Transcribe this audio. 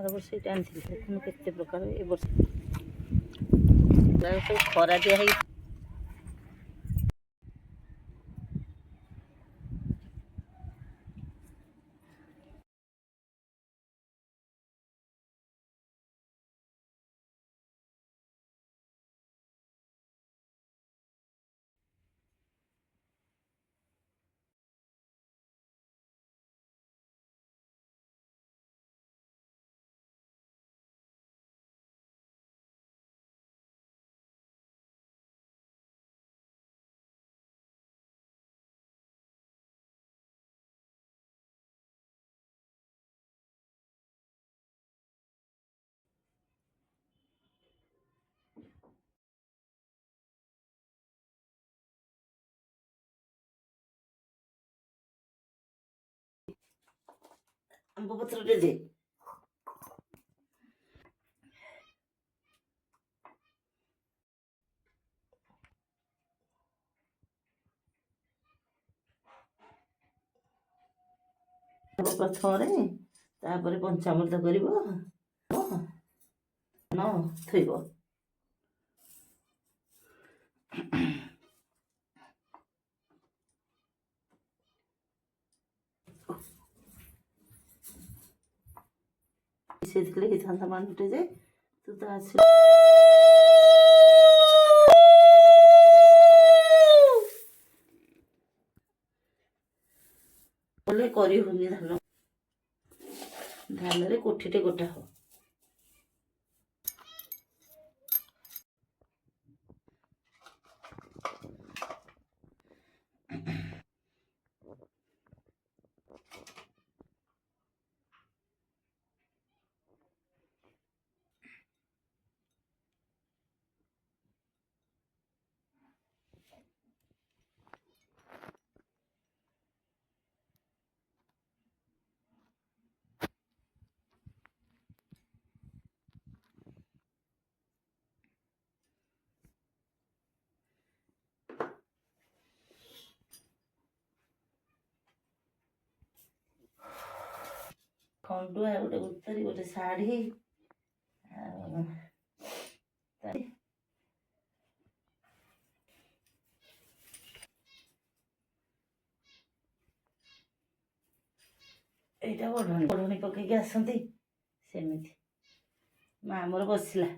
ବର୍ଷ ଏଇଟା ଆଣିଥିଲି ଦେଖୁନ କେତେ ପ୍ରକାର ଏ ବର୍ଷ ସବୁ ଖରା ଦିଆ ହେଇ ଆମ୍ବ ପତ୍ରଟେ ଦେ ପ୍ରଥମରେ ତାପରେ ପଞ୍ଚାମୃତ କରିବ ଥୋଇବ ମିଶେଇଥିଲେ ହେଇଥାନ୍ତା ମାଣ୍ଡୁଟେ ଯେ ତୁ ତ ଆସିଲୁ ବୋଲେ କରି ହଉନି ଧାନରେ କୋଠିଟେ ଗୋଟା ହବ ଖଣ୍ଡୁଆ ଗୋଟେ ଉତ୍ତରୀ ଗୋଟେ ଶାଢ଼ୀ ଆଉ ଏଇଟା ଓଢ଼ଣୀ ପକେଇକି ଆସନ୍ତି ସେମିତି ମା ଆମର ବସିଲା